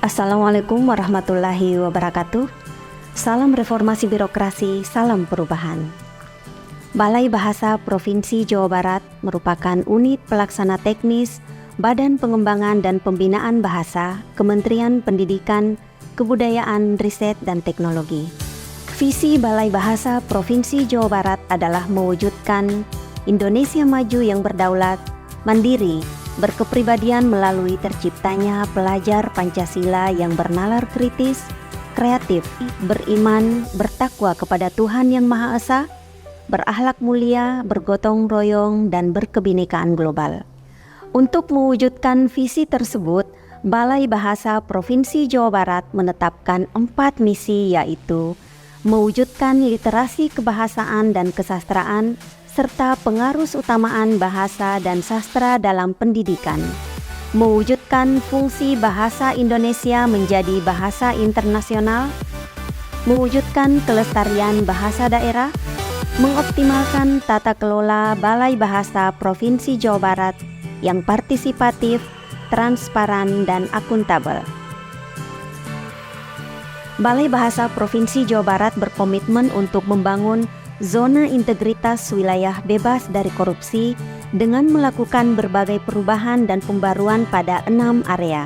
Assalamualaikum warahmatullahi wabarakatuh. Salam reformasi birokrasi, salam perubahan. Balai Bahasa Provinsi Jawa Barat merupakan unit pelaksana teknis Badan Pengembangan dan Pembinaan Bahasa Kementerian Pendidikan, Kebudayaan, Riset, dan Teknologi. Visi Balai Bahasa Provinsi Jawa Barat adalah mewujudkan Indonesia maju yang berdaulat, mandiri, berkepribadian melalui terciptanya pelajar Pancasila yang bernalar kritis, kreatif, beriman, bertakwa kepada Tuhan Yang Maha Esa, berakhlak mulia, bergotong royong, dan berkebinekaan global. Untuk mewujudkan visi tersebut, Balai Bahasa Provinsi Jawa Barat menetapkan 4 misi, yaitu mewujudkan literasi kebahasaan dan kesastraan, serta pengarus utamaan bahasa dan sastra dalam pendidikan, mewujudkan fungsi bahasa Indonesia menjadi bahasa internasional, mewujudkan kelestarian bahasa daerah, mengoptimalkan tata kelola Balai Bahasa Provinsi Jawa Barat yang partisipatif, transparan, dan akuntabel. Balai Bahasa Provinsi Jawa Barat berkomitmen untuk membangun zona integritas wilayah bebas dari korupsi dengan melakukan berbagai perubahan dan pembaruan pada 6 area.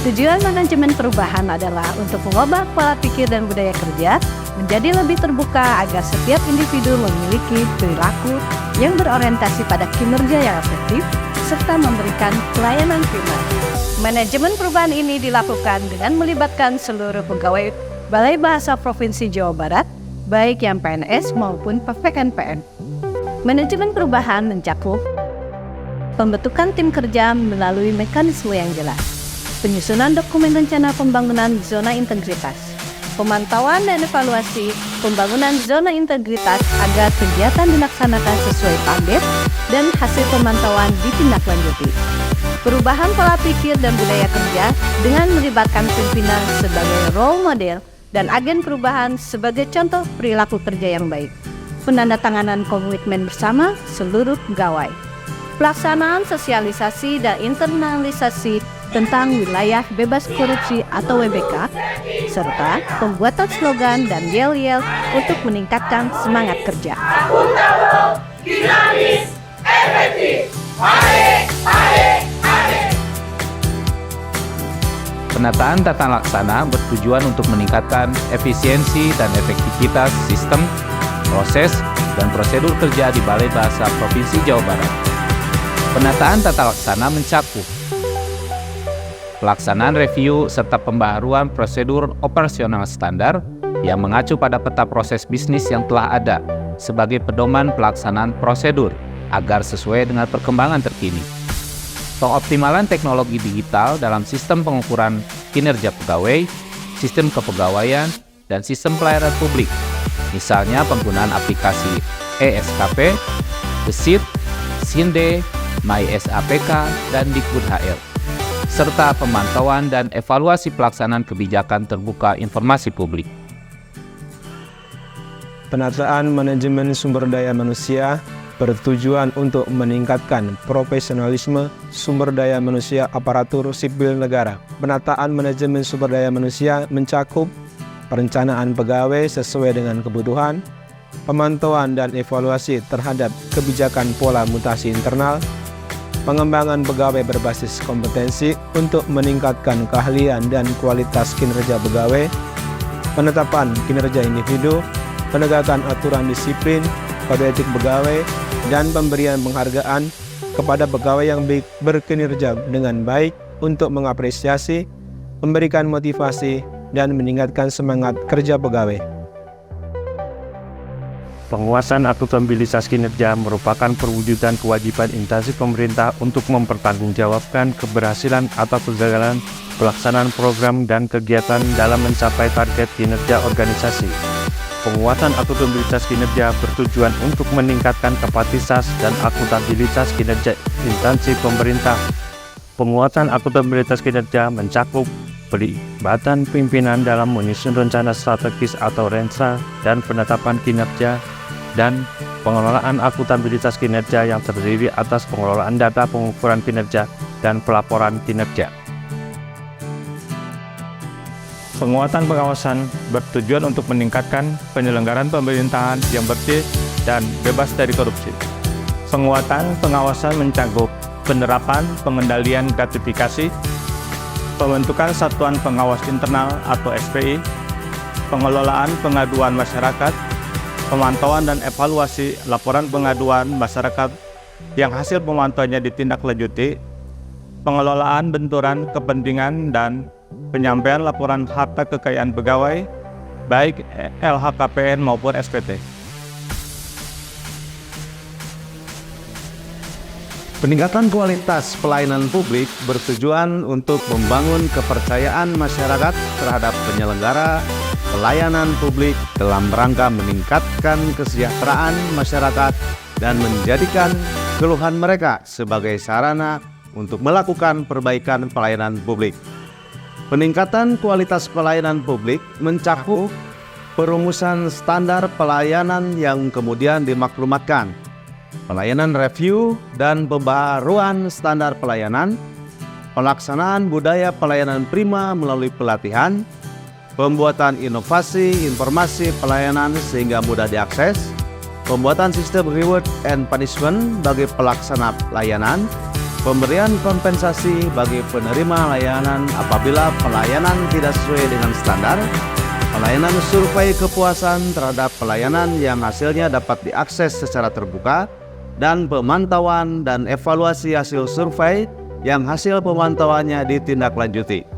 Tujuan manajemen perubahan adalah untuk mengubah pola pikir dan budaya kerja menjadi lebih terbuka agar setiap individu memiliki perilaku yang berorientasi pada kinerja yang efektif serta memberikan pelayanan prima. Manajemen perubahan ini dilakukan dengan melibatkan seluruh pegawai Balai Bahasa Provinsi Jawa Barat, baik yang PNS maupun PKNPN. Manajemen perubahan mencakup pembentukan tim kerja melalui mekanisme yang jelas, penyusunan dokumen rencana pembangunan zona integritas, pemantauan dan evaluasi pembangunan zona integritas agar kegiatan dilaksanakan sesuai target dan hasil pemantauan ditindaklanjuti. Perubahan pola pikir dan budaya kerja dengan melibatkan pimpinan sebagai role model dan agen perubahan sebagai contoh perilaku kerja yang baik. Penandatanganan komitmen bersama seluruh pegawai. Pelaksanaan sosialisasi dan internalisasi tentang wilayah bebas korupsi atau WBK, serta pembuatan slogan dan yel-yel untuk meningkatkan semangat kerja. Akuntabel, dinamis, efektif. Mari. Penataan tata laksana bertujuan untuk meningkatkan efisiensi dan efektivitas sistem, proses, dan prosedur kerja di Balai Bahasa Provinsi Jawa Barat. Penataan tata laksana mencakup pelaksanaan review serta pembaharuan prosedur operasional standar yang mengacu pada peta proses bisnis yang telah ada sebagai pedoman pelaksanaan prosedur agar sesuai dengan perkembangan terkini. Pengoptimalan teknologi digital dalam sistem pengukuran kinerja pegawai, sistem kepegawaian, dan sistem pelayanan publik, misalnya penggunaan aplikasi ESKP, Gesit, Sinde, MySAPK, dan Dikbud-HR, serta pemantauan dan evaluasi pelaksanaan kebijakan terbuka informasi publik. Penataan manajemen sumber daya manusia bertujuan untuk meningkatkan profesionalisme sumber daya manusia aparatur sipil negara. Penataan manajemen sumber daya manusia mencakup perencanaan pegawai sesuai dengan kebutuhan, pemantauan dan evaluasi terhadap kebijakan pola mutasi internal, pengembangan pegawai berbasis kompetensi untuk meningkatkan keahlian dan kualitas kinerja pegawai, penetapan kinerja individu, penegakan aturan disiplin, kode etik pegawai, dan pemberian penghargaan kepada pegawai yang berkinerja dengan baik untuk mengapresiasi, memberikan motivasi, dan meningkatkan semangat kerja pegawai. Penguasaan akuntabilitas kinerja merupakan perwujudan kewajiban instansi pemerintah untuk mempertanggungjawabkan keberhasilan atau kegagalan pelaksanaan program dan kegiatan dalam mencapai target kinerja organisasi. Penguatan akuntabilitas kinerja bertujuan untuk meningkatkan kapasitas dan akuntabilitas kinerja instansi pemerintah. Penguatan akuntabilitas kinerja mencakup pelibatan pimpinan dalam menyusun rencana strategis atau RENSRA dan penetapan kinerja, dan pengelolaan akuntabilitas kinerja yang terdiri atas pengelolaan data pengukuran kinerja dan pelaporan kinerja. Penguatan pengawasan bertujuan untuk meningkatkan penyelenggaraan pemerintahan yang bersih dan bebas dari korupsi. Penguatan pengawasan mencakup penerapan pengendalian gratifikasi, pembentukan satuan pengawas internal atau SPI, pengelolaan pengaduan masyarakat, pemantauan dan evaluasi laporan pengaduan masyarakat yang hasil pemantauannya ditindaklanjuti, pengelolaan benturan kepentingan dan penyampaian laporan harta kekayaan pegawai, baik LHKPN maupun SPT. Peningkatan kualitas pelayanan publik bertujuan untuk membangun kepercayaan masyarakat terhadap penyelenggara pelayanan publik dalam rangka meningkatkan kesejahteraan masyarakat dan menjadikan keluhan mereka sebagai sarana untuk melakukan perbaikan pelayanan publik. Peningkatan kualitas pelayanan publik mencakup perumusan standar pelayanan yang kemudian dimaklumatkan, pelayanan review dan pembaruan standar pelayanan, pelaksanaan budaya pelayanan prima melalui pelatihan, pembuatan inovasi informasi pelayanan sehingga mudah diakses, pembuatan sistem reward and punishment bagi pelaksana layanan, pemberian kompensasi bagi penerima layanan apabila pelayanan tidak sesuai dengan standar, pelayanan survei kepuasan terhadap pelayanan yang hasilnya dapat diakses secara terbuka, dan pemantauan dan evaluasi hasil survei yang hasil pemantauannya ditindaklanjuti.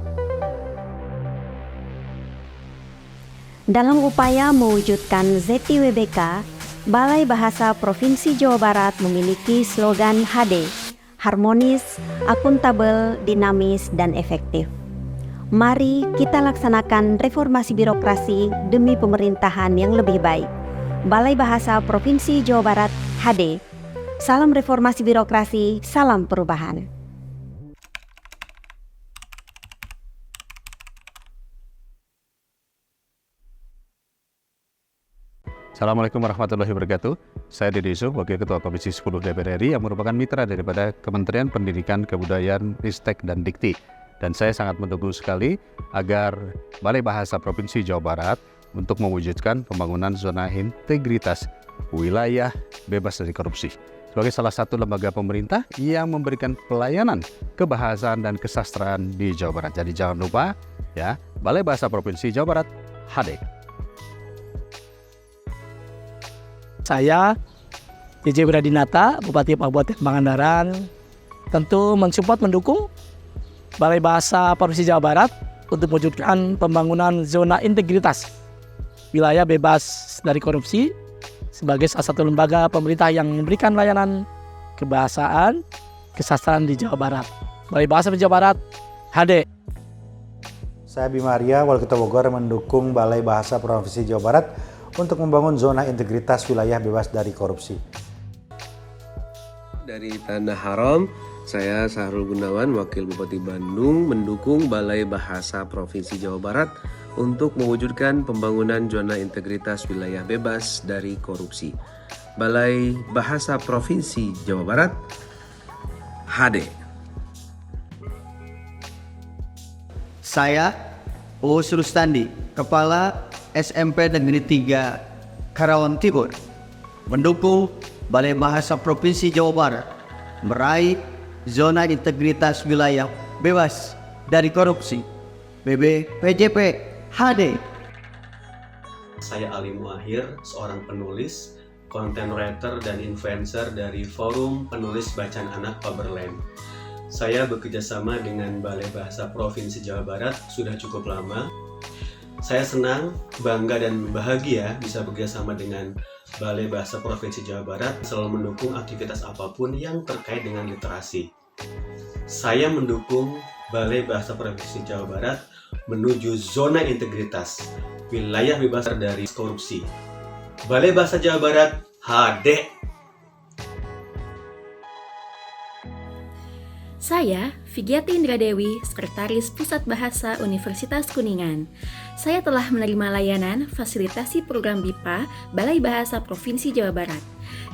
Dalam upaya mewujudkan ZIWBK, Balai Bahasa Provinsi Jawa Barat memiliki slogan HD, harmonis, akuntabel, dinamis, dan efektif. Mari kita laksanakan reformasi birokrasi demi pemerintahan yang lebih baik. Balai Bahasa Provinsi Jawa Barat HD. Salam reformasi birokrasi, salam perubahan. Assalamualaikum warahmatullahi wabarakatuh. Saya Dede Yusuf, Wakil Ketua Komisi 10 DPR RI yang merupakan mitra daripada Kementerian Pendidikan, Kebudayaan, Ristek, dan Dikti. Dan saya sangat mendukung sekali agar Balai Bahasa Provinsi Jawa Barat untuk mewujudkan pembangunan zona integritas wilayah bebas dari korupsi sebagai salah satu lembaga pemerintah yang memberikan pelayanan kebahasaan dan kesastraan di Jawa Barat. Jadi jangan lupa ya, Balai Bahasa Provinsi Jawa Barat HD. Saya, JJ Wiradinata, Bupati Kabupaten Pangandaran, tentu mensupport mendukung Balai Bahasa Provinsi Jawa Barat untuk mewujudkan pembangunan zona integritas wilayah bebas dari korupsi sebagai salah satu lembaga pemerintah yang memberikan layanan kebahasaan, kesastraan di Jawa Barat. Balai Bahasa Provinsi Jawa Barat HD. Saya Bima Arya, Wali Kota Bogor, mendukung Balai Bahasa Provinsi Jawa Barat untuk membangun zona integritas wilayah bebas dari korupsi. Dari Tanah Haram, saya Sahrul Gunawan, Wakil Bupati Bandung, mendukung Balai Bahasa Provinsi Jawa Barat untuk mewujudkan pembangunan zona integritas wilayah bebas dari korupsi. Balai Bahasa Provinsi Jawa Barat HD. Saya Uus Rustandi, Kepala SMP Negeri 3 Karawang Timur, mendukung Balai Bahasa Provinsi Jawa Barat meraih zona integritas wilayah bebas dari korupsi BBPJP HD. Saya Ali Muahir, seorang penulis, content writer, dan influencer dari Forum Penulis Bacaan Anak Faberland. Saya bekerjasama dengan Balai Bahasa Provinsi Jawa Barat sudah cukup lama. Saya senang, bangga, dan bahagia bisa bekerjasama dengan Balai Bahasa Provinsi Jawa Barat, selalu mendukung aktivitas apapun yang terkait dengan literasi. Saya mendukung Balai Bahasa Provinsi Jawa Barat menuju zona integritas wilayah bebas dari korupsi. Balai Bahasa Jawa Barat HD. Saya, Vigiati Indradewi, Sekretaris Pusat Bahasa Universitas Kuningan. Saya telah menerima layanan fasilitasi program BIPA Balai Bahasa Provinsi Jawa Barat.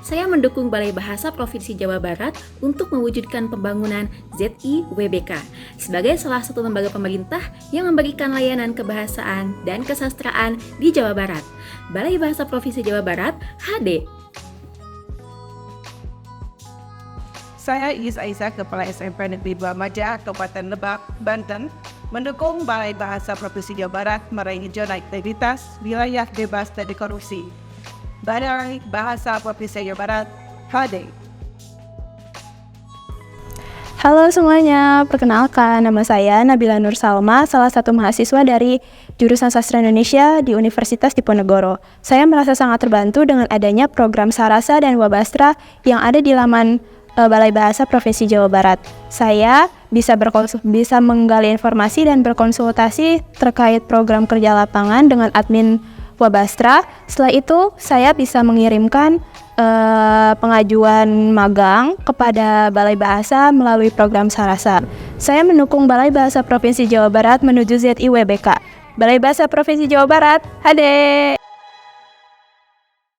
Saya mendukung Balai Bahasa Provinsi Jawa Barat untuk mewujudkan pembangunan ZIWBK sebagai salah satu lembaga pemerintah yang memberikan layanan kebahasaan dan kesastraan di Jawa Barat. Balai Bahasa Provinsi Jawa Barat, HD. Saya Is Aisyah, Kepala SMP Negeri 2 Maja, Kabupaten Lebak, Banten, mendukung Balai Bahasa Provinsi Jawa Barat meraih zona integritas wilayah bebas dari korupsi. Balai Bahasa Provinsi Jawa Barat, HD. Halo semuanya, perkenalkan nama saya Nabila Nur Salma, salah satu mahasiswa dari jurusan Sastra Indonesia di Universitas Diponegoro. Saya merasa sangat terbantu dengan adanya program Sarasa dan Wabastra yang ada di laman Balai Bahasa Provinsi Jawa Barat. Saya bisa menggali informasi dan berkonsultasi terkait program kerja lapangan dengan admin Wabastra. Setelah itu, saya bisa mengirimkan pengajuan magang kepada Balai Bahasa melalui program Sarasa. Saya mendukung Balai Bahasa Provinsi Jawa Barat menuju ZIWBK. Balai Bahasa Provinsi Jawa Barat, HD.